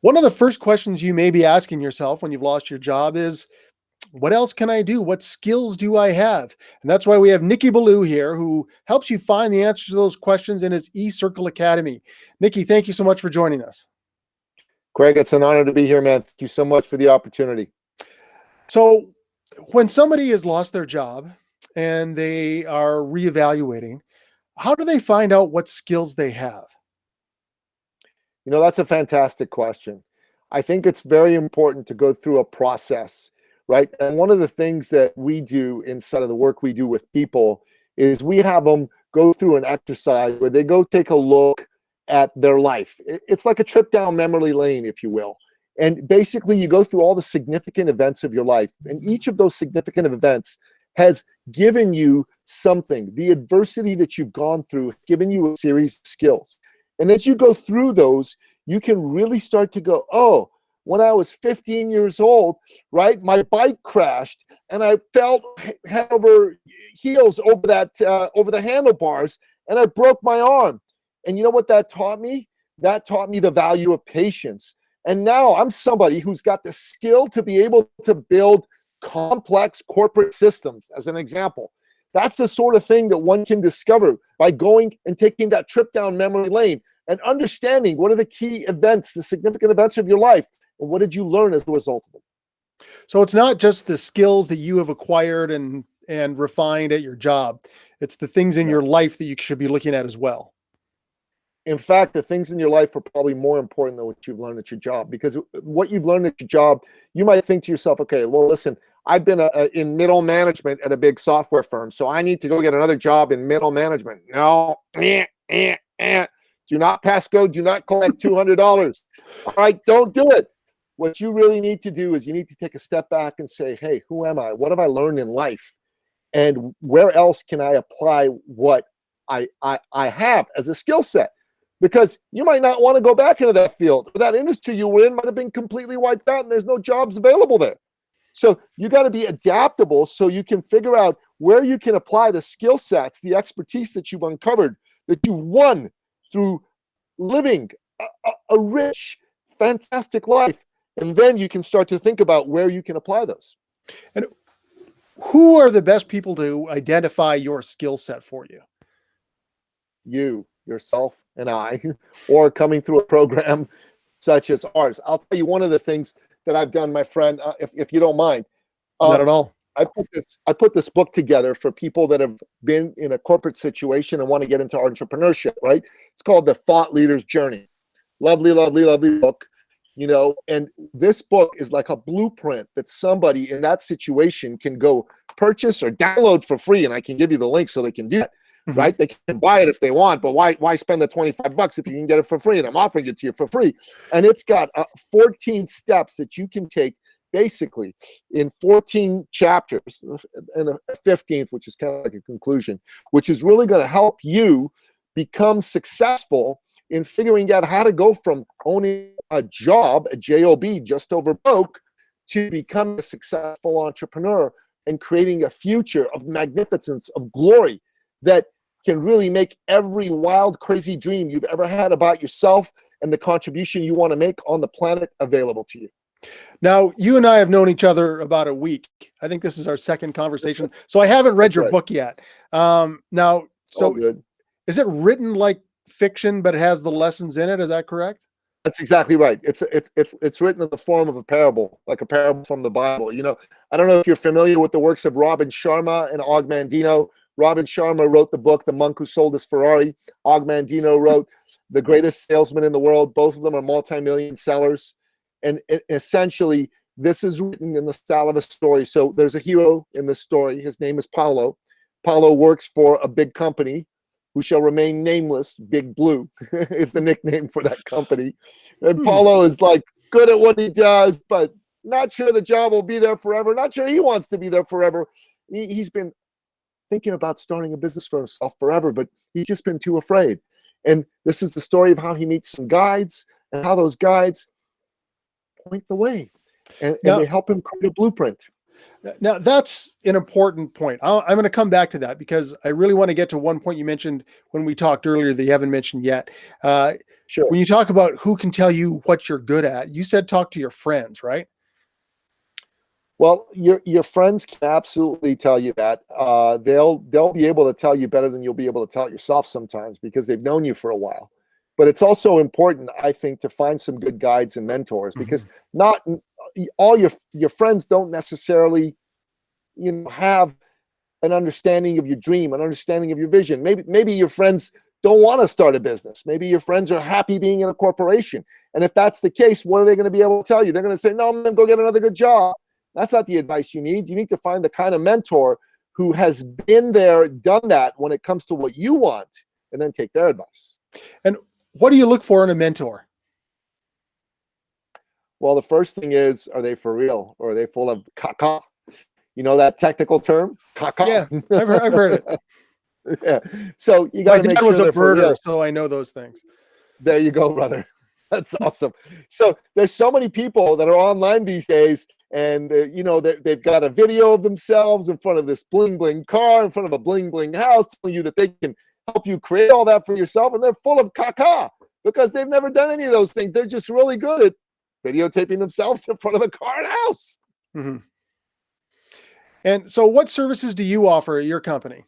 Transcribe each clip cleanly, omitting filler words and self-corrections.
One of the first questions you may be asking yourself when you've lost your job is, what else can I do? What skills do I have? And that's why we have Nikki Ballou here, who helps you find the answers to those questions in his eCircle Academy. Nikki, thank you so much for joining us. Greg, it's an honor to be here, man. Thank you so much for the opportunity. So when somebody has lost their job and they are reevaluating, how do they find out what skills they have? You know, that's a fantastic question. I think it's very important to go through a process, right? And one of the things that we do inside of the work we do with people is we have them go through an exercise where they go take a look at their life. It's like a trip down memory lane, if you will. And basically, you go through all the significant events of your life. And each of those significant events has given you something. The adversity that you've gone through has given you a series of skills. And as you go through those, you can really start to go, oh, when I was 15 years old, right, my bike crashed and I fell head over heels over over the handlebars and I broke my arm. And you know what that taught me? That taught me the value of patience. And now I'm somebody who's got the skill to be able to build complex corporate systems, as an example. That's the sort of thing that one can discover by going and taking that trip down memory lane and understanding what are the key events, the significant events of your life, and what did you learn as a result of them. So it's not just the skills that you have acquired and refined at your job. It's the things in your life that you should be looking at as well. In fact, the things in your life are probably more important than what you've learned at your job, because what you've learned at your job, you might think to yourself, okay, well, listen, I've been in middle management at a big software firm, so I need to go get another job in middle management. No, do not pass go, do not collect $200. All right, don't do it. What you really need to do is you need to take a step back and say, hey, who am I? What have I learned in life? And where else can I apply what I have as a skill set? Because you might not want to go back into that field. That industry you were in might have been completely wiped out and there's no jobs available there. So you got to be adaptable so you can figure out where you can apply the skill sets, the expertise that you've uncovered, that you've won through living a rich, fantastic life. And then you can start to think about where you can apply those. And who are the best people to identify your skill set for you? You, yourself, and I, or coming through a program such as ours. I'll tell you one of the things that I've done, my friend, if you don't mind. Not at all. I put this book together for people that have been in a corporate situation and want to get into entrepreneurship, right? It's called The Thought Leader's Journey. Lovely, lovely, lovely book. You know, and this book is like a blueprint that somebody in that situation can go purchase or download for free. And I can give you the link so they can do that, right? They can buy it if they want, but why spend the $25 if you can get it for free? And I'm offering it to you for free. And it's got 14 steps that you can take basically in 14 chapters and a 15th, which is kind of like a conclusion, which is really going to help you become successful in figuring out how to go from owning a job, a job, just over broke, to become a successful entrepreneur and creating a future of magnificence, of glory that can really make every wild, crazy dream you've ever had about yourself and the contribution you want to make on the planet available to you. Now, you and I have known each other about a week. I think this is our second conversation. So I haven't read your book yet. Now, so good. Is it written like fiction, but it has the lessons in it? Is that correct? That's exactly right. It's written in the form of a parable, like a parable from the Bible. You know, I don't know if you're familiar with the works of Robin Sharma and Og Mandino. Robin Sharma wrote the book, The Monk Who Sold His Ferrari. Og Mandino wrote The Greatest Salesman in the World. Both of them are multi-million sellers. And essentially, this is written in the style of a story. So there's a hero in this story. His name is Paulo. Paulo works for a big company who shall remain nameless. Big Blue is the nickname for that company. And Paulo is like good at what he does, but not sure the job will be there forever. Not sure he wants to be there forever. He's been thinking about starting a business for himself forever, but he's just been too afraid. And this is the story of how he meets some guides and how those guides point the way and they help him create a blueprint. Now, that's an important point. I'm going to come back to that because I really want to get to one point you mentioned when we talked earlier that you haven't mentioned yet. Uh, Sure. when you talk about who can tell you what you're good at, you said talk to your friends, right? Well, your friends can absolutely tell you that. They'll be able to tell you better than you'll be able to tell it yourself sometimes because they've known you for a while. But it's also important, I think, to find some good guides and mentors because not all your friends don't necessarily, have an understanding of your dream, an understanding of your vision. Maybe your friends don't want to start a business. Maybe your friends are happy being in a corporation. And if that's the case, what are they going to be able to tell you? They're going to say, no, I'm going to go get another good job. That's not the advice you need. You need to find the kind of mentor who has been there, done that when it comes to what you want, and then take their advice. And what do you look for in a mentor? Well, the first thing is, are they for real or are they full of caca? You know that technical term? Caca? Yeah, I've heard it. Yeah. So you got to make sure was a they're for real. birder, so I know those things. There you go, brother. That's awesome. So there's so many people that are online these days, and they've got a video of themselves in front of this bling bling car, in front of a bling bling house, telling you that they can help you create all that for yourself, and they're full of caca because they've never done any of those things. They're just really good at videotaping themselves in front of a car and house. Mm-hmm. And so, what services do you offer at your company?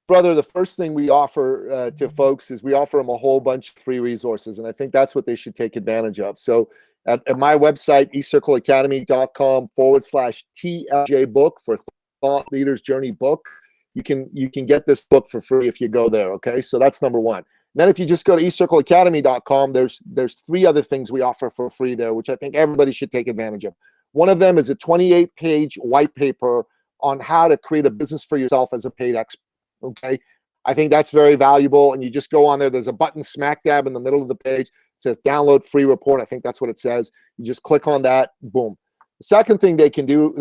Brother, the first thing we offer to folks is we offer them a whole bunch of free resources, and I think that's what they should take advantage of. So at my website, ecircleacademy.com/TLJ book for Thought Leaders Journey book, you can get this book for free if you go there. Okay, so that's number one. Then if you just go to ecircleacademy.com, there's three other things we offer for free there, which I think everybody should take advantage of. One of them is a 28-page white paper on how to create a business for yourself as a paid expert. Okay, I think that's very valuable. And you just go on there. There's a button smack dab in the middle of the page. It says download free report. I think that's what it says. You just click on that. Boom. The second thing they can do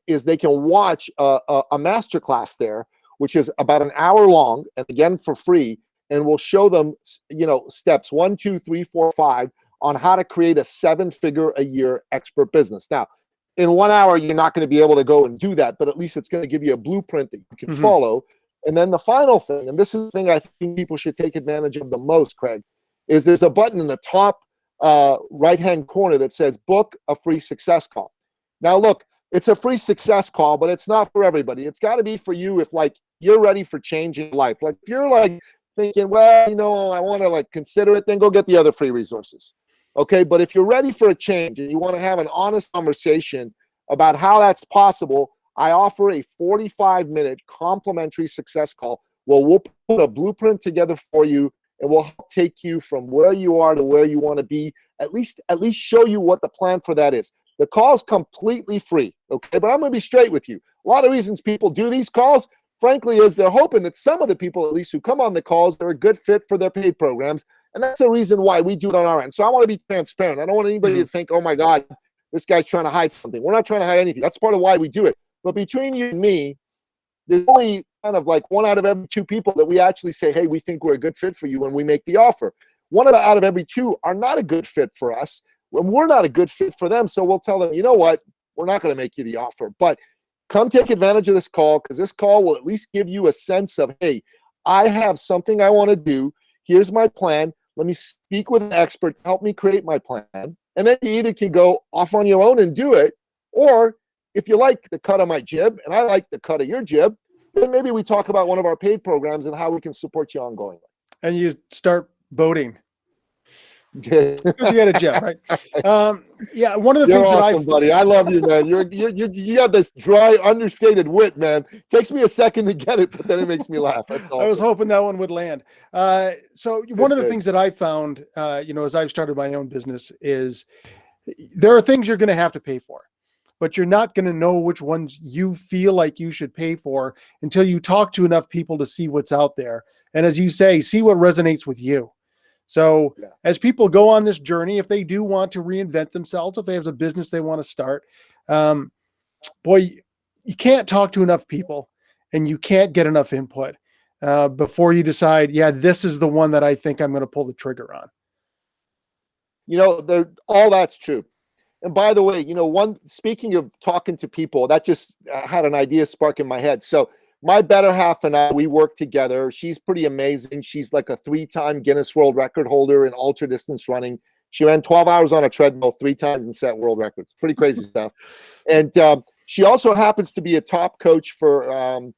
is they can watch a masterclass there, which is about an hour long, and again for free. And we'll show them, steps 1, 2, 3, 4, 5 on how to create a 7-figure-a-year expert business. Now, in 1 hour, you're not going to be able to go and do that, but at least it's going to give you a blueprint that you can follow. And then the final thing, and this is the thing I think people should take advantage of the most, Craig, is there's a button in the top right-hand corner that says book a free success call. Now, look, it's a free success call, but it's not for everybody. It's got to be for you if, you're ready for change in life. If you're, thinking, well, I want to, consider it, then go get the other free resources. Okay, but if you're ready for a change and you want to have an honest conversation about how that's possible, I offer a 45-minute complimentary success call where we'll put a blueprint together for you, and we'll help take you from where you are to where you want to be, at least show you what the plan for that is. The call is completely free, okay? But I'm going to be straight with you. A lot of reasons people do these calls, frankly, is they're hoping that some of the people, at least who come on the calls, are a good fit for their paid programs, and that's the reason why we do it on our end. So I want to be transparent. I don't want anybody to think, oh, my God, this guy's trying to hide something. We're not trying to hide anything. That's part of why we do it. But between you and me, there's only kind of 1 out of every 2 people that we actually say, hey, we think we're a good fit for you when we make the offer. 1 out of every 2 are not a good fit for us when we're not a good fit for them. So we'll tell them, you know what, we're not going to make you the offer. But come take advantage of this call, because this call will at least give you a sense of, hey, I have something I want to do. Here's my plan. Let me speak with an expert to help me create my plan. And then you either can go off on your own and do it, or if you like the cut of my jib and I like the cut of your jib, then maybe we talk about one of our paid programs and how we can support you ongoing. And you start boating. Because you got a jib, right? Yeah, one of the You're things awesome, buddy. I love you, man. You have this dry, understated wit, man. Takes me a second to get it, but then it makes me laugh. That's awesome. I was hoping that one would land. So one of the things that I found, as I've started my own business, is there are things you're going to have to pay for, but you're not going to know which ones you feel like you should pay for until you talk to enough people to see what's out there. And as you say, see what resonates with you. So as people go on this journey, if they do want to reinvent themselves, if they have a business they want to start, you can't talk to enough people and you can't get enough input before you decide, this is the one that I think I'm going to pull the trigger on. All that's true. And by the way, speaking of talking to people, that just had an idea spark in my head. So my better half and I, we work together. She's pretty amazing. She's like a 3-time Guinness World Record holder in ultra distance running. She ran 12 hours on a treadmill 3 times and set world records. Pretty crazy stuff. And she also happens to be a top coach for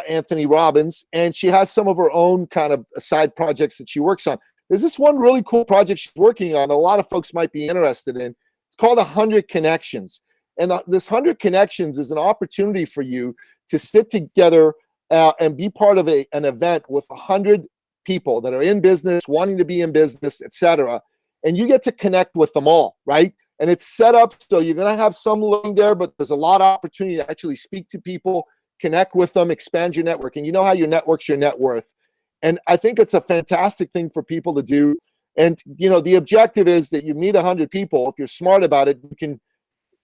Anthony Robbins. And she has some of her own kind of side projects that she works on. There's this one really cool project she's working on that a lot of folks might be interested in. It's called 100 Connections. And this 100 Connections is an opportunity for you to sit together and be part of an event with 100 people that are in business, wanting to be in business, etc. And you get to connect with them all, right? And it's set up so you're going to have some learning there, but there's a lot of opportunity to actually speak to people, connect with them, expand your network. And you know how your network's your net worth. And I think it's a fantastic thing for people to do. And, the objective is that you meet 100 people. If you're smart about it,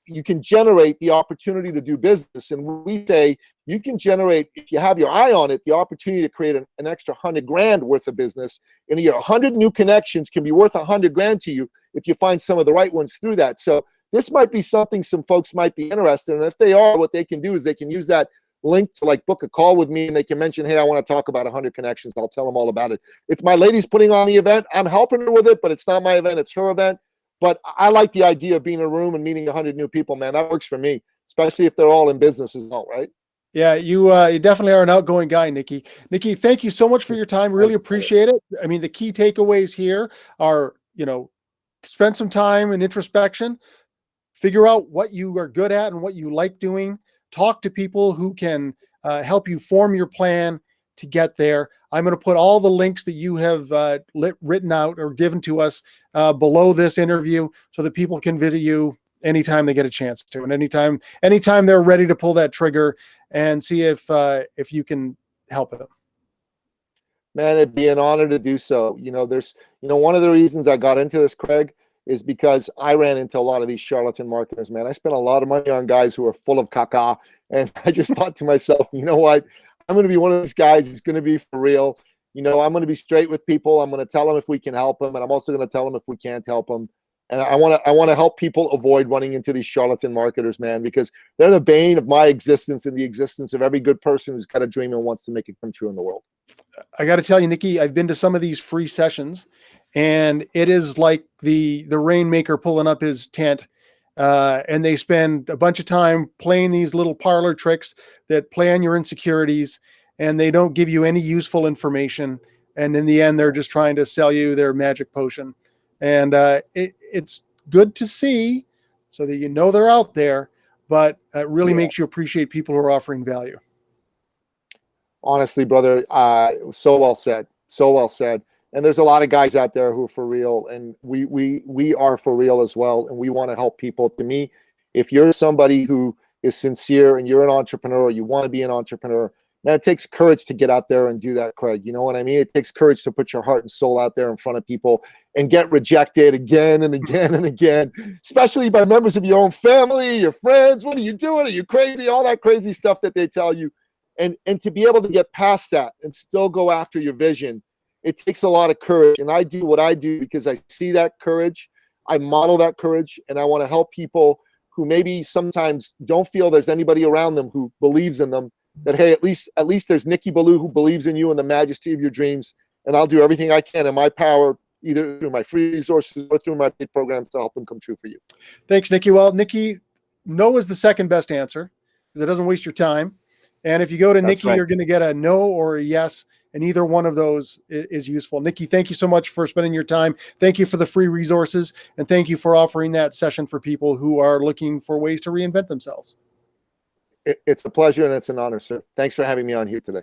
you can generate the opportunity to do business. And we say you can generate, if you have your eye on it, the opportunity to create an extra 100 grand worth of business. In a year, 100 new connections can be worth 100 grand to you if you find some of the right ones through that. So this might be something some folks might be interested in. And if they are, what they can do is they can use that link to like book a call with me, and they can mention, hey, I want to talk about 100 connections. I'll tell them all about it. It's my lady's putting on the event. I'm helping her with it, but it's not my event. It's her event. But I like the idea of being in a room and meeting 100 new people, man. That works for me, especially if they're all in business as well, right? Yeah, you definitely are an outgoing guy, Nikki. Nikki, thank you so much for your time. Really appreciate it. I mean, the key takeaways here are, spend some time in introspection, figure out what you are good at and what you like doing, talk to people who can help you form your plan to get there. I'm going to put all the links that you have written out or given to us below this interview so that people can visit you anytime they get a chance to, and anytime they're ready to pull that trigger and see if you can help them. Man, it'd be an honor to do so. One of the reasons I got into this, Craig, is because I ran into a lot of these charlatan marketers, man. I spent a lot of money on guys who are full of caca. And I just thought to myself, you know what? I'm going to be one of those guys who's going to be for real. I'm going to be straight with people. I'm going to tell them if we can help them. And I'm also going to tell them if we can't help them. And I want to help people avoid running into these charlatan marketers, man, because they're the bane of my existence and the existence of every good person who's got a dream and wants to make it come true in the world. I got to tell you, Nikki, I've been to some of these free sessions, and it is like the rainmaker pulling up his tent, and they spend a bunch of time playing these little parlor tricks that play on your insecurities, and they don't give you any useful information. And in the end, they're just trying to sell you their magic potion. And it's good to see so that they're out there, but it really makes you appreciate people who are offering value. Honestly, brother, so well said. So well said. And there's a lot of guys out there who are for real, and we are for real as well, and we want to help people. To me, if you're somebody who is sincere and you're an entrepreneur, or you want to be an entrepreneur, man, it takes courage to get out there and do that, Craig. You know what I mean? It takes courage to put your heart and soul out there in front of people and get rejected again and again and again, especially by members of your own family, your friends. What are you doing? Are you crazy? All that crazy stuff that they tell you. And to be able to get past that and still go after your vision, it takes a lot of courage. And I do what I do because I see that courage. I model that courage, and I want to help people who maybe sometimes don't feel there's anybody around them who believes in them, that, hey, at least there's Nicky Billou who believes in you and the majesty of your dreams. And I'll do everything I can in my power, either through my free resources or through my paid programs, to help them come true for you. Thanks, Nikki. Well, Nikki, no is the second best answer because it doesn't waste your time. And if you go to Nikki, you're going to get a no or a yes, and either one of those is useful. Nikki, thank you so much for spending your time. Thank you for the free resources, and thank you for offering that session for people who are looking for ways to reinvent themselves. It's a pleasure and it's an honor, sir. Thanks for having me on here today.